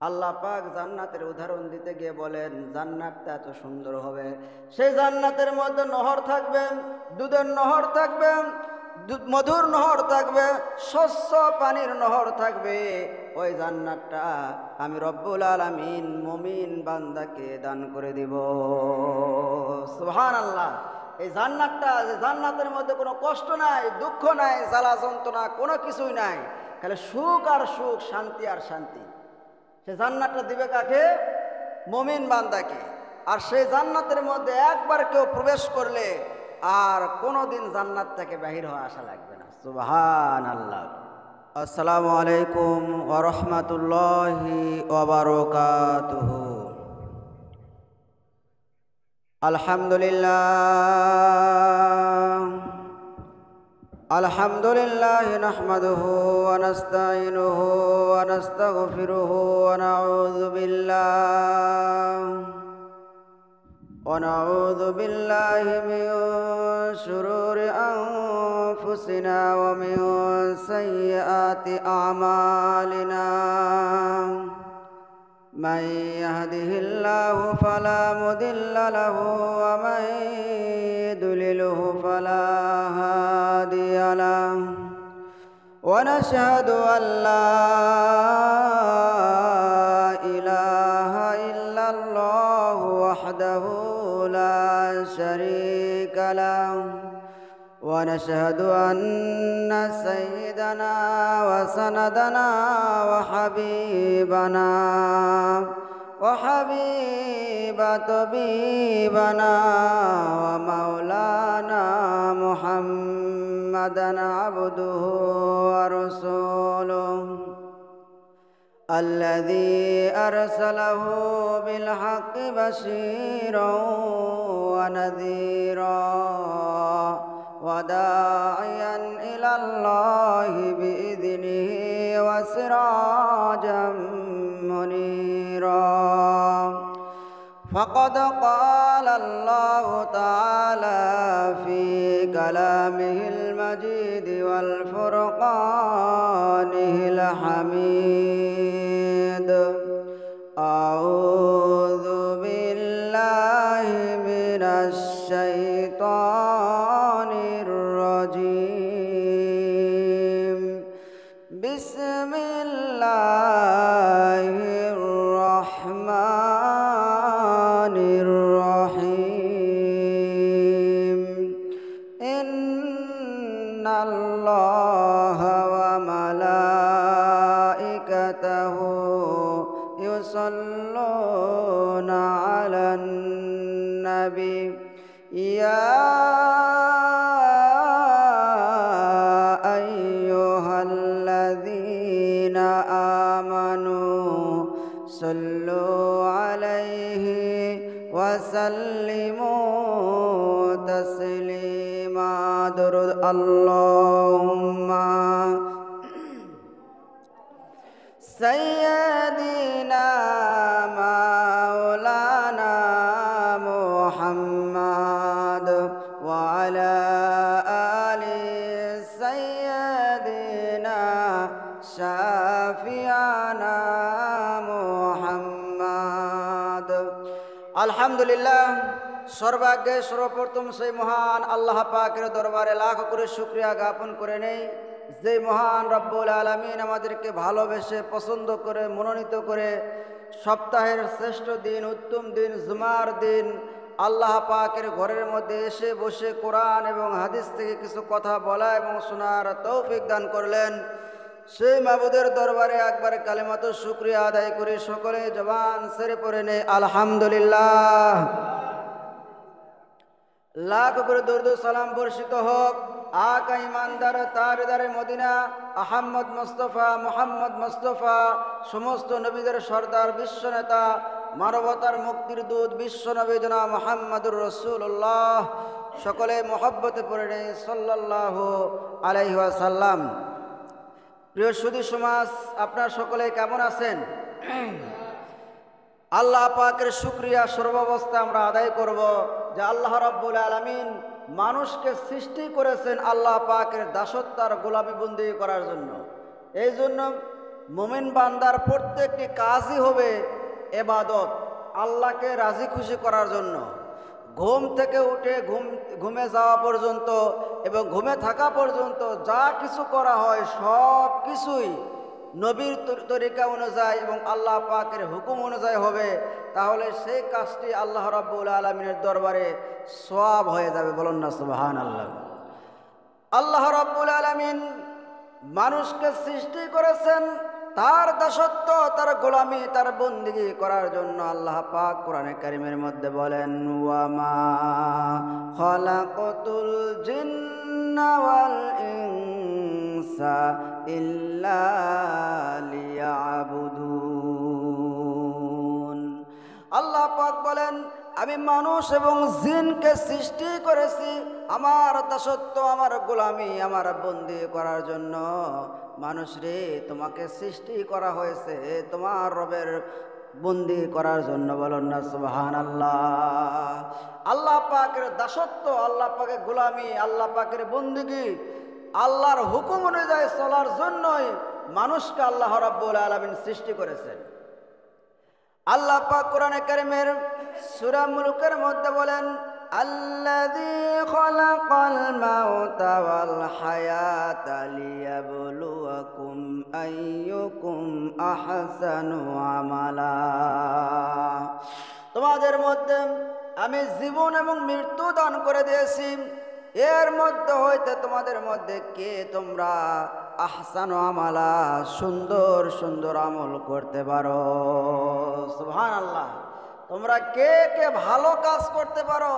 আল্লাহ পাক জান্নাতের উদাহরণ দিতে গিয়ে বলেন জান্নাতটা এত সুন্দর হবে, সেই জান্নাতের মধ্যে নহর থাকবে, দুধের নহর থাকবে, মধুর নহর থাকবে, স্বচ্ছ পানির নহর থাকবে। ওই জান্নাতটা আমি রব্বুল আলামিন মুমিন বান্দাকে দান করে দিব। সুবহানাল্লাহ। এই জান্নাতটা, যে জান্নাতের মধ্যে কোনো কষ্ট নাই, দুঃখ নাই, জ্বালা যন্ত্রণা কোনো কিছুই নাই, খালি সুখ আর সুখ, শান্তি আর শান্তি। সে জান্নাতটা দিবে কাকে? মুমিন বান্দাকে। আর সেই জান্নাতের মধ্যে একবার কেউ প্রবেশ করলে আর কোনোদিন জান্নাত থেকে বাহির হওয়া আসা লাগবে না। সুবহানাল্লাহ। আসসালামু আলাইকুম ওয়া রাহমাতুল্লাহি ওয়া বারাকাতুহু। আলহামদুলিল্লাহ নাহমাদুহু ওয়া নাস্তাঈনুহু ওয়া নাস্তাগফিরুহু ওয়া নাউযু বিল্লাহি মিন শুরুরি আনফুসিনা ওয়া মিন সাইয়্যাতি আ'মালিনা। من يهده الله فلا مضل له ومن يضلله فلا هادي له، ونشهد أن لا إله إلا الله وحده لا شريك له، ونشهد أن سيدنا وسندنا وحبيب طبيبنا ومولانا محمدا عبده ورسوله، الذي أرسله بالحق بشيرا ونذيرا وداعيا إلى الله بإذنه وسراجا منيرا. فقد قال الله تعالى في كلامه المجيد والفرقانه الحميد: أعوذ بالله من الشيطان الرجيم. بسم الله الرحمن الرحيم. إن الله وملائكته يصلون على النبي يا أيها الذين آمنوا صلوا عليه وسلموا تسليما. درود اللهم سيدنا مولانا محمد وعلى آل سيدنا شافعنا محمد. আলহামদুলিল্লাহ, সর্বাগ্যে সর্বপ্রথম সেই মহান আল্লাহ পাকের দরবারে লাখ করে শুকরিয়া জ্ঞাপন করে নেই, যে মহান রব্বুল আলামিন আমাদেরকে ভালোবেসে পছন্দ করে মনোনীত করে সপ্তাহের শ্রেষ্ঠ দিন, উত্তম দিন, জুমার দিন আল্লাহ পাকের ঘরের মধ্যে এসে বসে কোরআন এবং হাদিস থেকে কিছু কথা বলা এবং শোনার তৌফিক দান করলেন। সেই মাবুদের দরবারে একবার কালেমাত শুকরিয়া আদায় করে সকলে জবান ছেড়ে পড়ে নেই আলহামদুলিল্লাহ। লাখ করে দরুদ সালাম বর্ষিত হোক আকা ইমানদার তাজদারে মদিনা আহমদ মুস্তাফা মুহাম্মদ মুস্তাফা, সমস্ত নবীদের সর্দার, বিশ্বনেতা, মানবতার মুক্তির দূত বিশ্বনবী জনাব মুহাম্মদুর রাসূলুল্লাহ। সকলে মহব্বতে পড়ে নেই সাল্লাল্লাহু আলাইহি ওয়াসাল্লাম। প্রিয় সুধী সমাজ, আপনারা সকলে কেমন আছেন? আল্লাহ পাকের শুকরিয়া সর্বাবস্থায় আমরা আদায় করব যে আল্লাহ রাব্বুল আলামিন মানুষকে সৃষ্টি করেছেন আল্লাহ পাকের দাসত্ব আর গোলামি বন্দী করার জন্য। এই জন্য মুমিন বান্দার প্রত্যেকটি কাজই হবে ইবাদত, আল্লাহকে রাজি খুশি করার জন্য। ঘুম থেকে উঠে ঘুমে যাওয়া পর্যন্ত এবং ঘুমে থাকা পর্যন্ত যা কিছু করা হয় সব কিছুই নবীর তরিকা অনুযায়ী এবং আল্লাহ পাকের হুকুম অনুযায়ী হবে, তাহলে সেই কাজটি আল্লাহ রাব্বুল আলামিনের দরবারে সওয়াব হয়ে যাবে। বলুন না সুবহানাল্লাহ। আল্লাহ রাব্বুল আলামিন মানুষকে সৃষ্টি করেছেন তার দাসত্ব, তার গোলামি, তার বন্দিগি করার জন্য। আল্লাহ পাক কোরআনে কারিমের মধ্যে বলেন, ওয়ামা খালাকাতুল জিন্না ওয়াল ইনসা ইল্লা লিয়াবুদুন। আল্লাহ পাক বলেন, আমি মানুষ এবং জিনকে সৃষ্টি করেছি আমার দাসত্ব, আমার গোলামি, আমার বন্দি করার জন্য। মানুষ রে, তোমাকে সৃষ্টি করা হয়েছে তোমার রবের বন্দি করার জন্য। বলুন না সুবহানাল্লাহ। আল্লাহ পাকের দাসত্ব, আল্লাহ পাকের গোলামি, আল্লাহ পাকের বন্দিগি, আল্লাহর হুকুম অনুযায়ী চলার জন্যই মানুষকে আল্লাহ রাব্বুল আলামিন সৃষ্টি করেছেন। আল্লাহ পাক কোরআনে কারিমের সূরা মুলকের মধ্যে বলেন, আল্লাযী খালাকাল মাউতা ওয়াল হায়াতা লিয়াবলুয়াকুম আইয়ুকুম আহসানু আমালা। তোমাদের মধ্যে আমি জীবন এবং মৃত্যু দান করে দিয়েছি, এর মধ্যে হইতে তোমাদের মধ্যে কে তোমরা আহসানু আমালা, সুন্দর সুন্দর আমল করতে পারো। সুবহানাল্লাহ। তোমরা কে কে ভালো কাজ করতে পারো,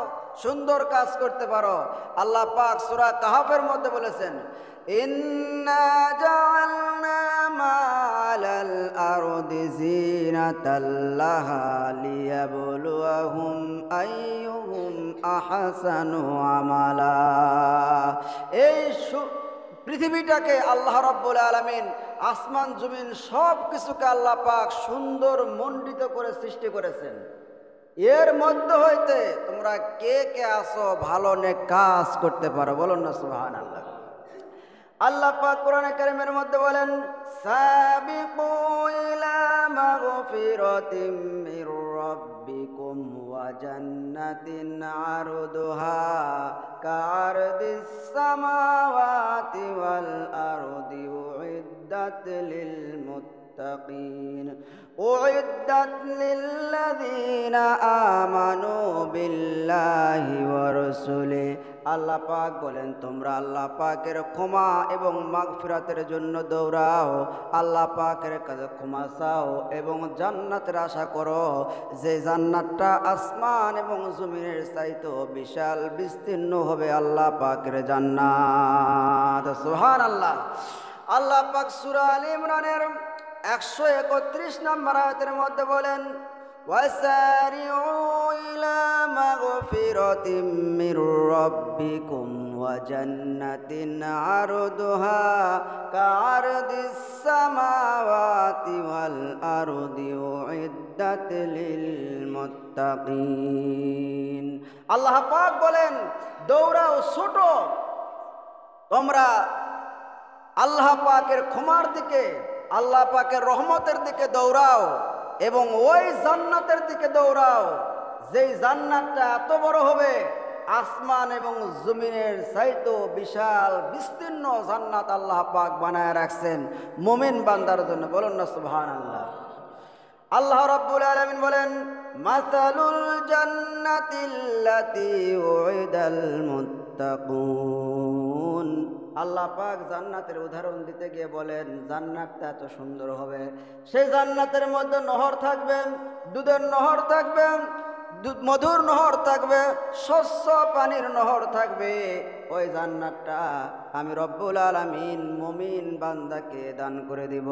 সুন্দর কাজ করতে পারো। আল্লাহ পাক সূরা কাহফের মধ্যে বলেছেন, ইন্না জাআলনা মা'আল আরদি জিনাতাল লাহা লিয়াবলুয়াহুম আইয়ুহুম আহসানু আমালা। এই পৃথিবীটাকে আল্লাহ রাব্বুল আলামিন, আসমান জমিন সব কিছুকে আল্লাহ পাক সুন্দর মণ্ডিত করে সৃষ্টি করেছেন। এর মধ্যে হইতে তোমরা কে কে আসো ভালো নেক কাজ করতে পারো। বলুন না সুবহানাল্লাহ। আল্লাহ পাক কোরআনে কারিমের মধ্যে বলেন, সাবিকু ইলা মাগফিরাতিম মির রাব্বিকুম ওয়া জান্নাতিন আরদুহা কাআরদিস সামাওয়াতি ওয়াল আরদি উইদ্দাত লিল মুত্তাকিন উইদ্দাত লিল্লাযীনা আমানু বিল্লাহি ওয়া রাসূলিহি। আল্লাহ পাক বলেন, তোমরা আল্লাহ পাকের ক্ষমা এবং মাগফিরাতের জন্য দৌড়াও, আল্লাহ পাকের কাছে ক্ষমা চাও এবং জান্নাতের আশা করো, যে জান্নাতটা আসমান এবং জমিনের চাইতে বিশাল বিস্তীর্ণ হবে আল্লাহ পাকের জান্নাত। সুবহানাল্লাহ। আল্লাহ পাক সূরা আলে ইমরানের 131 নম্বর আয়াতের মধ্যে বলেন, ওয়াসারিউ ইলা মাগফিরাতিম মির রাব্বিকুম ওয়া জান্নাতিন আরদুহা কাআরদিস সামাওয়াতি ওয়াল আরদি উইদ্দাত লিল মুত্তাকিন। আল্লাহ পাক বলেন, দৌড়াও, ছোটো, তোমরা আল্লাহ পাকের ক্ষমার দিকে, আল্লাহ পাকের রহমতের দিকে দৌড়াও এবং ওই জান্নাতের দিকে দৌড়াও, যেই জান্নাতটা এত বড় হবে, আসমান এবং জমিনের চাইতেও বিশাল বিস্তীর্ণ জান্নাত আল্লাহ পাক বানায় রাখছেন মুমিন বান্দার জন্য। বলুন না সুবহানাল্লাহ। আল্লাহ রাব্বুল আলামিন বলেন, মাসালুল জান্নাতিল্লাতী উইদাল মুত্তাকুন। আল্লাহ পাক জান্নাতের উদাহরণ দিতে গিয়ে বলেন, জান্নাতটা এত সুন্দর হবে, সেই জান্নাতের মধ্যে নহর থাকবে, দুধের নহর থাকবে, মধুর নহর থাকবে, স্বচ্ছ পানির নহর থাকবে। ওই জান্নাতটা আমি রব্বুল আলামিন মুমিন বান্দাকে দান করে দিব।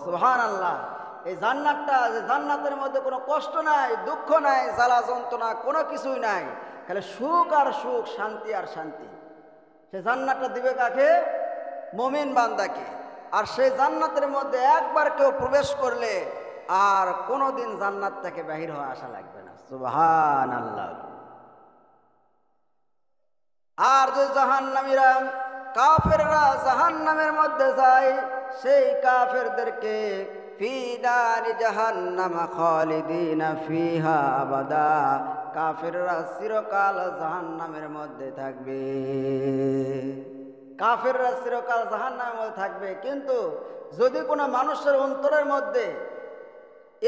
সুবহানাল্লাহ। এই জান্নাতটা, যে জান্নাতের মধ্যে কোনো কষ্ট নাই, দুঃখ নাই, জ্বালা যন্ত্রণা কোনো কিছুই নাই, খালি সুখ আর সুখ, শান্তি আর শান্তি। সে জান্নাতটা দিবে কাকে? মুমিন বান্দাকে। আর সেই জান্নাতের মধ্যে একবার কেউ প্রবেশ করলে আর কোনোদিন জান্নাত থেকে বাহির হওয়া আসা লাগবে না। সুবহানাল্লাহ। আর যে জাহান্নামীরা, কাফেররা জাহান্নামের মধ্যে যায়, সেই কাফেরদেরকে ফি নারি জাহান্নাম খালিদিনা ফিহা আবাদা, কাফেররা চিরকাল জাহান্নামের মধ্যে থাকবে। কাফেররা চিরকাল জাহান্নামের মধ্যে থাকবে। কিন্তু যদি কোনো মানুষের অন্তরের মধ্যে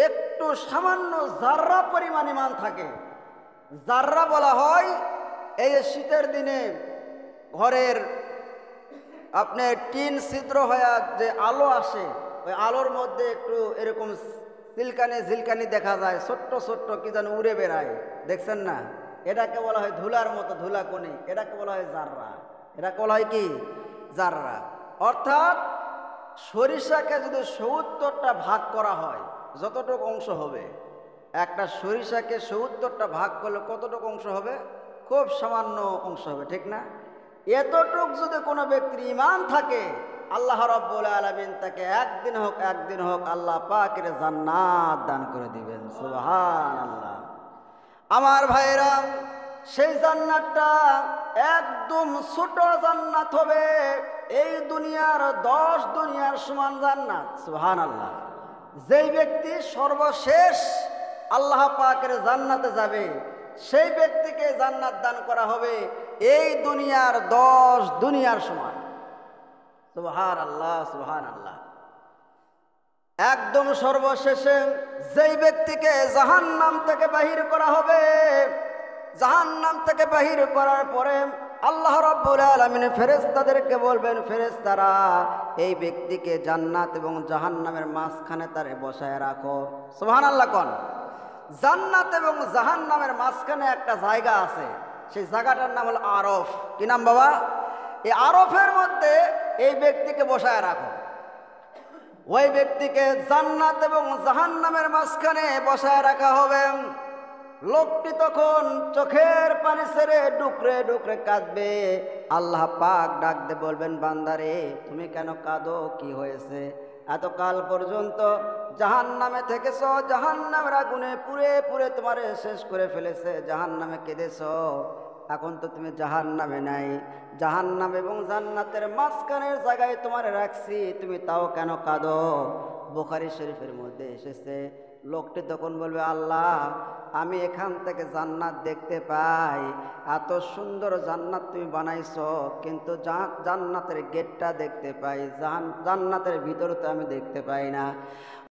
একটু সামান্য জাররা পরিমাণ ঈমান থাকে, জাররা বলা হয় এই শীতের দিনে ঘরের আপনার টিন ছিদ্র হয়ে যে আলো আসে, ওই আলোর মধ্যে একটু এরকম ঝিলকানি ঝিলকানি দেখা যায়, ছোট্ট ছোট্ট কি যেন উড়ে বেড়ায়, দেখছেন না? এটাকে বলা হয় ধুলার মতো, ধুলাকণি, এটাকে বলা হয় জাররা। এটাকে বলা হয় কি? জাররা। অর্থাৎ সরিষাকে যদি ৭০টা ভাগ করা হয়, যতটুকু অংশ হবে, একটা সরিষাকে ৭০টা ভাগ করলে কতটুকু অংশ হবে? খুব সামান্য অংশ হবে, ঠিক না? এতটুক যদি কোনো ব্যক্তির ঈমান থাকে, আল্লাহ রাব্বুল আলামিন তাকে একদিন হোক আল্লাহ পাকের জান্নাত দান করে দিবেন। সুবহানাল্লাহ। আমার ভাইরা, সেই জান্নাতটা একদম ছোট জান্নাত হবে, এই দুনিয়ার 10 দুনিয়ার সমান জান্নাত। সুবহানাল্লাহ। যেই ব্যক্তি সর্বশেষ আল্লাহ পাকের জান্নাতে যাবে, সেই ব্যক্তিকে জান্নাত দান করা হবে এই দুনিয়ার 10 দুনিয়ার সমান। সুবহানাল্লাহ, সুবহানাল্লাহ। একদম সর্বশেষে যেই ব্যক্তিকে জাহান্নাম থেকে বাহির করা হবে, জাহান্নাম থেকে বাহির করার পরে আল্লাহ রাব্বুল আলামিন ফেরেশতাদেরকে বলবেন, ফেরেশতারা এই ব্যক্তিকে জান্নাত এবং জাহান্নামের মাঝখানে তারে বসায় রাখো। সুবহানাল্লাহ কোন? জান্নাত এবং জাহান্নামের মাঝখানে একটা জায়গা আছে, সেই জায়গাটার নাম হলো আরফ। কি নাম বাবা? এই আরফের মধ্যে এই ব্যক্তিকে বসায় রাখো। ওই ব্যক্তিকে জান্নাত এবং জাহান্নামের মাঝখানে বসায় রাখা হবে। লোকটি তখন চোখের পানি ছেড়ে ডুকরে ডুকরে কাঁদবে। আল্লাহ পাক ডাক দিয়ে বলবেন, বান্দারে তুমি কেন কাঁদো? কি হয়েছে? এতকাল পর্যন্ত জাহান্নামে থেকেছ, জাহান্নামের আগুনে পুড়ে পুড়ে তোমারে শেষ করে ফেলেছে, জাহান্নামে কেঁদেছ। এখন তো তুমি জাহান্নামে নাই, জাহান্নাম এবং জান্নাতের মাঝখানের জায়গায় তোমারে রাখছি, তুমি তাও কেন কাঁদো? বুখারী শরীফের মধ্যে এসেছে। লোকটি তখন বলবে, আল্লাহ আমি এখান থেকে জান্নাত দেখতে পাই, এত সুন্দর জান্নাত তুমি বানাইছো, কিন্তু জান্নাতের গেটটা দেখতে পাই, জান্নাতের ভিতরে তো আমি দেখতে পাই না।